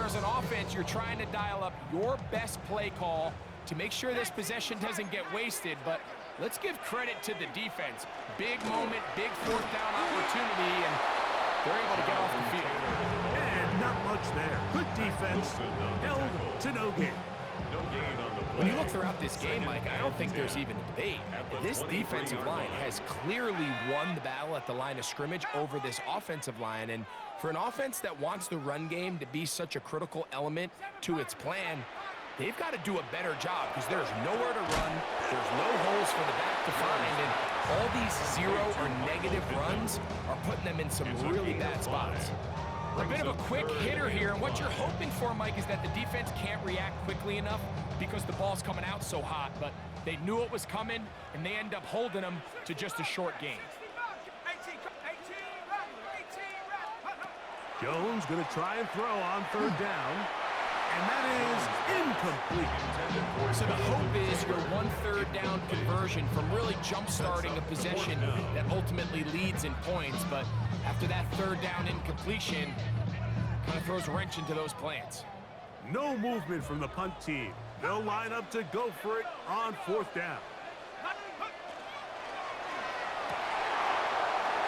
Whereas an offense, you're trying to dial up your best play call to make sure this possession doesn't get wasted. But let's give credit to the defense. Big moment, big fourth down opportunity, and they're able to get off the field. And not much there. Good defense, held to no gain. When you look throughout this game, Mike, I don't think there's even a debate. This defensive line has clearly won the battle at the line of scrimmage over this offensive line. And for an offense that wants the run game to be such a critical element to its plan, they've got to do a better job because there's nowhere to run, there's no holes for the back to find, and all these zero or negative runs are putting them in some really bad spots. A bit of a quick hitter here, and what you're hoping for, Mike, is that the defense can't react quickly enough because the ball's coming out so hot, but they knew it was coming, and they end up holding them to just a short game. Jones going to try and throw on third down, and that is incomplete. So the hope is your 1/3 down conversion from really jump-starting a possession that ultimately leads in points, but after that third down incompletion, kind of throws a wrench into those plans. No movement from the punt team. They'll line up to go for it on fourth down.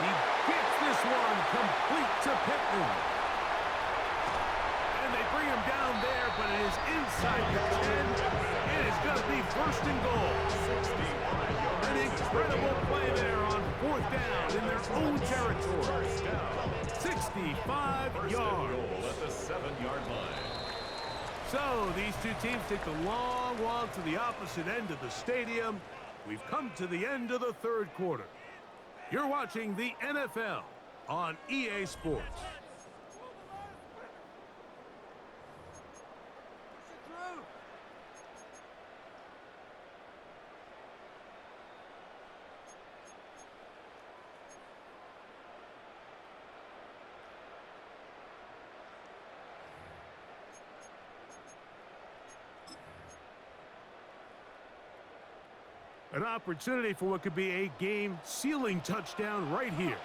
He gets this one complete to Pittman. And they bring him down there, but it is inside the 10. It is going to be first and goal. An incredible play there on fourth down in their own territory. 65 yards. At the 7-yard line. So these two teams take the long walk to the opposite end of the stadium. We've come to the end of the third quarter. You're watching the NFL on EA Sports. An opportunity for what could be a game-sealing touchdown right here.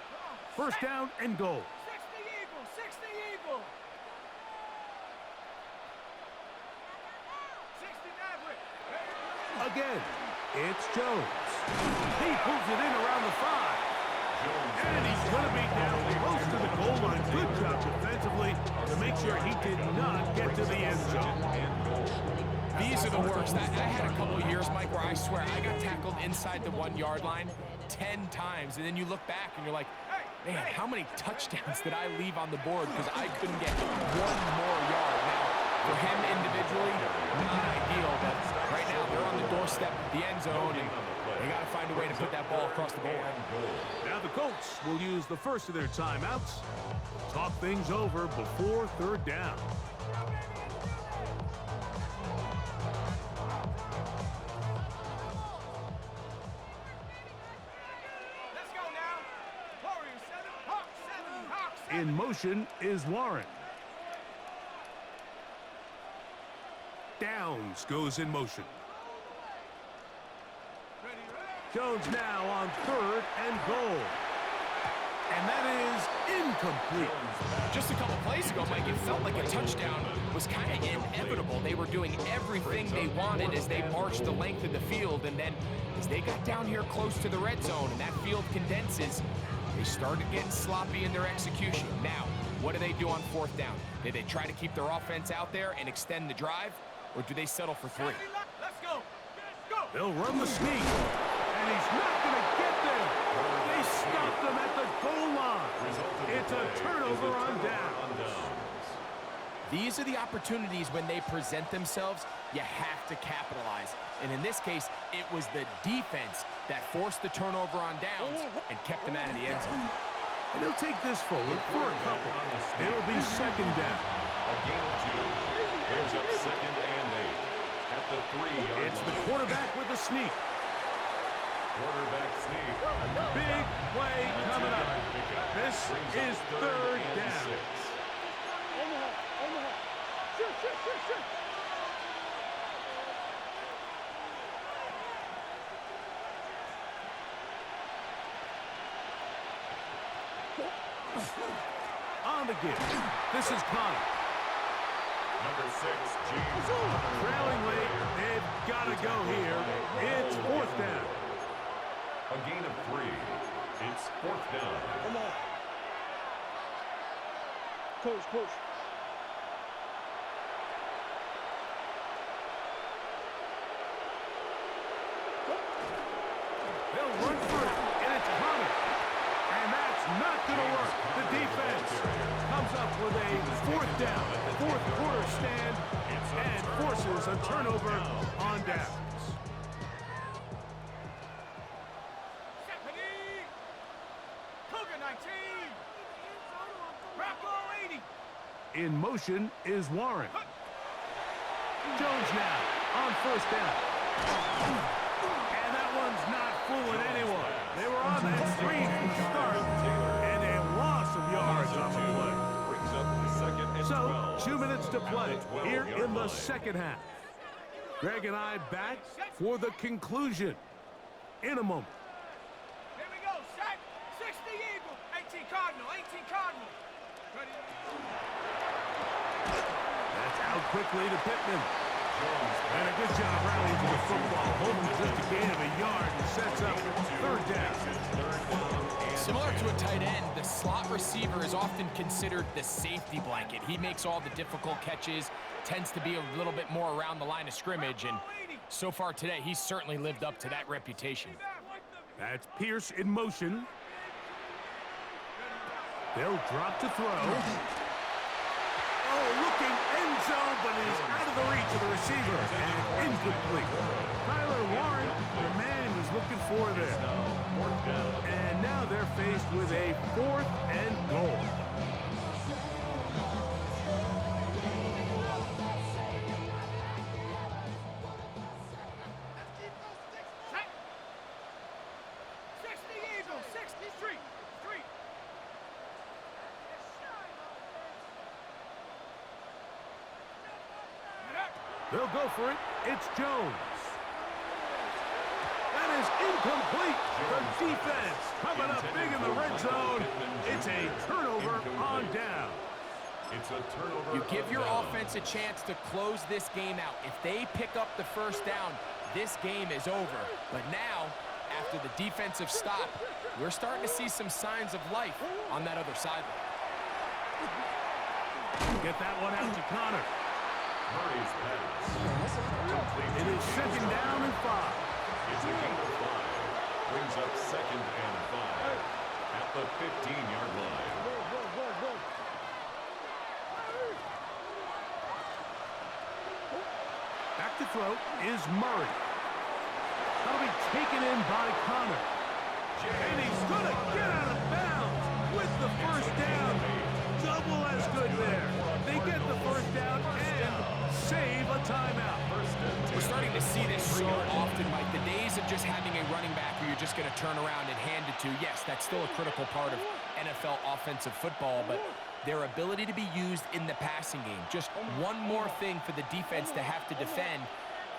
First down and goal. 60 Eagle. 60 Maverick. Again, it's Jones. He pulls it in around the 5. And he's going to be down close to the goal line. Good job defensively to make sure he did not get to the end zone. These are the worst. I had a couple of years, Mike, where I swear I got tackled inside the 1-yard line 10 times, and then you look back and you're like, man, how many touchdowns did I leave on the board because I couldn't get one more yard? Now, for him individually, not ideal, but right now they're on the doorstep of the end zone, and they got to find a way to put that ball across the board. Now the Colts will use the first of their timeouts. Talk things over before third down. In motion is Warren. Downs goes in motion. Jones now on third and goal. And that is incomplete. Just a couple plays ago, Mike, it felt like a touchdown was kind of inevitable. They were doing everything they wanted as they marched the length of the field, and then as they got down here close to the red zone and that field condenses, they started getting sloppy in their execution. Now, what do they do on fourth down? Do they try to keep their offense out there and extend the drive, or do they settle for 3? Let's go. They'll run the sneak, and he's not going to get there. They stopped him at the goal line. It's a turnover on downs. These are the opportunities when they present themselves, you have to capitalize. And in this case, it was the defense that forced the turnover on downs and kept them out of the end zone. And he'll take this forward for a couple. It'll be second down. A gain of 2. Brings up second and 8. At the 3-yard line. It's the quarterback with the sneak. Quarterback sneak. Big play coming up. This is third down. On the give. This is Connor. Number 6, James. Trailing late, they've got to go here. It's fourth down. A gain of 3. It's fourth down. Come on. Coach. They'll run for it, and it's Connor. And that's not going to work. The defense comes up with a fourth down, fourth quarter stand, and forces a turnover on downs. Stephanie. Cougar 19. Bravo 80. In motion is Warren. Jones now on first down. And that one's not fooling anyone. They were on that screen from the start, and a loss of yards on the play. Brings up the second and So, 12. 2 minutes to play At the 12 here yard in the line. second half. Greg and I back for the conclusion in a moment. Here we go. Set. 60 Eagle. 18 Cardinal. 18 Cardinal. Ready. That's out quickly to Pittman. And a good job rallying to the football. Holding just a gain of a yard and sets up third down. Similar to a tight end, the slot receiver is often considered the safety blanket. He makes all the difficult catches, tends to be a little bit more around the line of scrimmage, and so far today, he's certainly lived up to that reputation. That's Pierce in motion. They'll drop to throw. Oh, looking end zone, but he's out of the reach of the receiver. And incomplete. Tyler Warren, the man he's looking for there. And now they're faced with a fourth and goal. Set. 60 Eagle. 60 Street. Street. They'll go for it. It's Jones. That is incomplete. The defense coming up big in the red zone. It's a turnover on down. It's a turnover. You give your on down. offense a chance to close this game out. If they pick up the first down, this game is over. But now, after the defensive stop, we're starting to see some signs of life on that other sideline. Get that one out to Connor. Murray's pass. Complete It to is second James. down and 5. It's a gain of 5. Brings up second and 5 at the 15-yard line. Back to throw is Murray. That'll be taken in by Connor. And he's going to get out of bounds with the first down. Double as good there. They get the first down and save a timeout. We're starting to see this so often, Mike. The days of just having a running back who you're just going to turn around and hand it to, yes, that's still a critical part of NFL offensive football, but their ability to be used in the passing game, just one more thing for the defense to have to defend,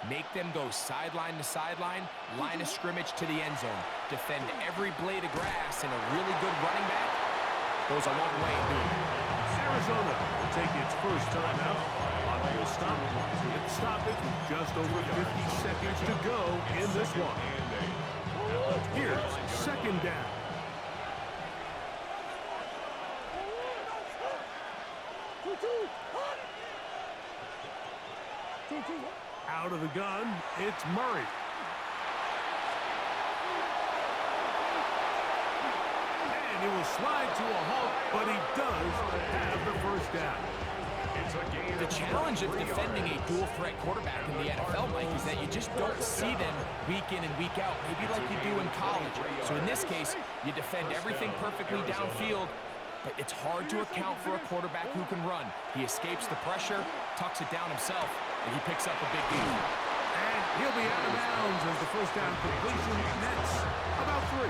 make them go sideline to sideline, line of scrimmage to the end zone, defend every blade of grass, and a really good running back goes a long way in doing it. Arizona will take its first timeout. Audio stop. It stoppage with just over 50 seconds to go in this one. Here's second down. Out of the gun, it's Murray. And he will slide to a halt, but he does have the first down. It's a gain The of challenge of 3 defending a yards. dual-threat quarterback in the NFL, Mike, is that you just don't see them week in and week out, maybe like you do in college. So in this case, you defend everything perfectly downfield, but it's hard to account for a quarterback who can run. He escapes the pressure, tucks it down himself, and he picks up a big gain. And he'll be out of bounds as the first down completion nets about 3.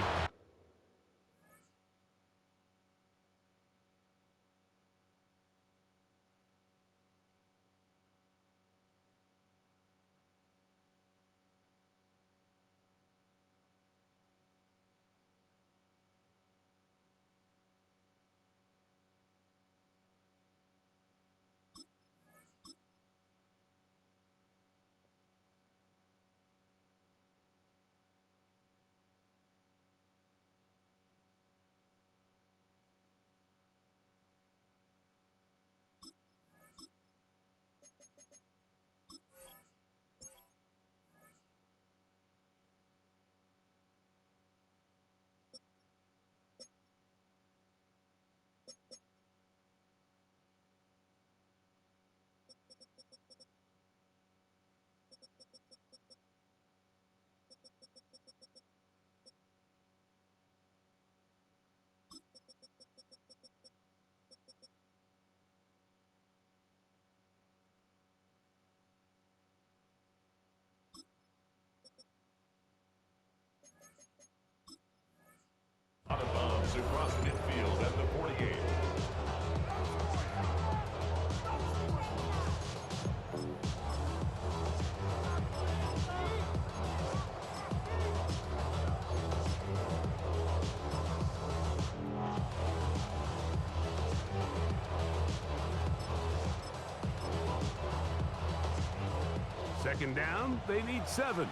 Second down, they need 7.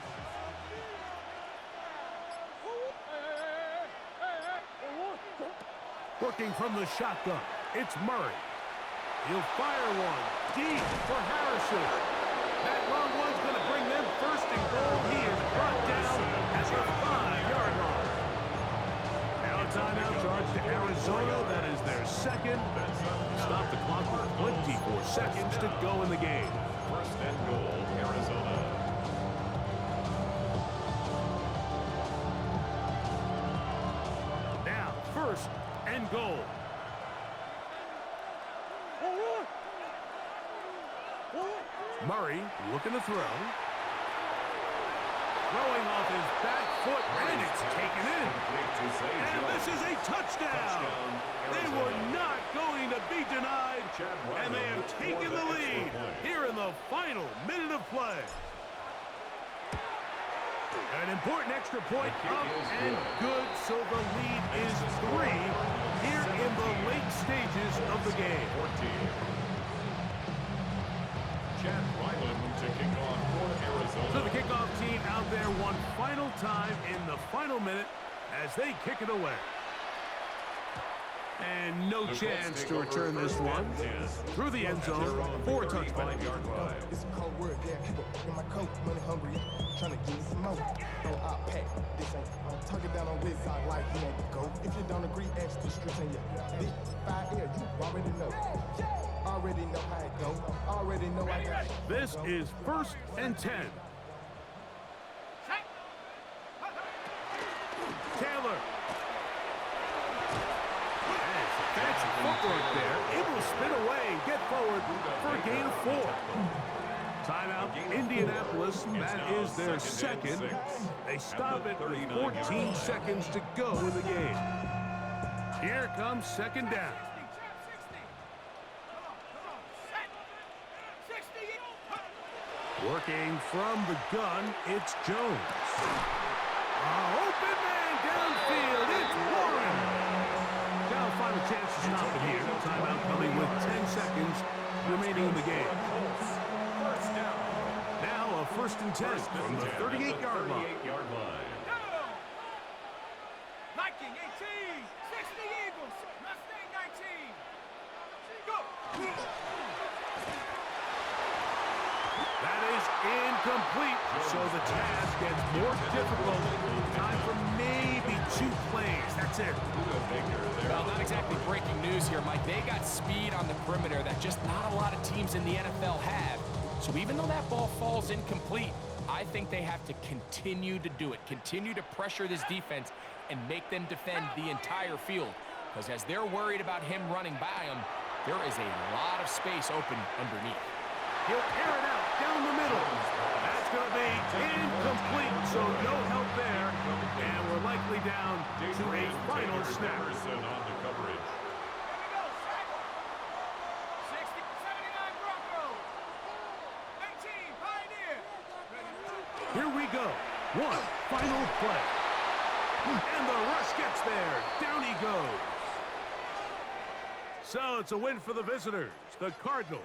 Working from the shotgun, it's Murray. He'll fire one deep for Harrison. That long one's going to bring them first and goal. He is brought down at the 5-yard line. Now a timeout charge to Arizona. That is their second. Stop the clock with 24 seconds to go in the game. First and goal, Arizona. Now, first and goal. Murray looking to throw. Throwing off his back foot, and it's taken in. And this is a touchdown. They were not going to be denied, and they have taken the lead here in the final minute of play. An important extra point up and good, so the lead is 3 here in the late stages of the game. Chad Ryland to kick off for Arizona. So the kickoff team out there one final time in the final minute as they kick it away. And no chance to return this one through the end zone for a touchback. It's a cold word, yeah. In my coat, money hungry, trying to give me some more. No, I'll pack. This ain't, I'm tugging down on Wiz, I like he ain't the go. If you don't agree, ask the streets in your big 5 air, you already know. Already know how it go. Already know I got it. This is first and 10. Taylor. Fancy footwork there. Able to spin away and get forward for a gain of 4. Timeout, Indianapolis. That is their second. They stop it with 14 seconds to go in the game. Here comes second down. Working from the gun, it's Jones. Open man downfield, it's Warren. Now final chance to stop it here. Timeout coming with 10 seconds remaining in the game. Now a first and 10 from the 38-yard line. Viking 18, 60 Eagles, Mustang 19. Go. That is incomplete, so the task gets more difficult. Time for maybe 2 plays. That's it. Well, not exactly breaking news here, Mike. They got speed on the perimeter that just not a lot of teams in the NFL have. So even though that ball falls incomplete, I think they have to continue to do it. Continue to pressure this defense and make them defend the entire field. Because as they're worried about him running by them, there is a lot of space open underneath. He'll air it out down the middle. That's going to be incomplete, so no help there. And we're likely down to a final snap. On the coverage. Here we go, set. 60, 79 Broncos. 18 Pioneer. Here we go. One final play. And the rush gets there. Down he goes. So it's a win for the visitors, the Cardinals.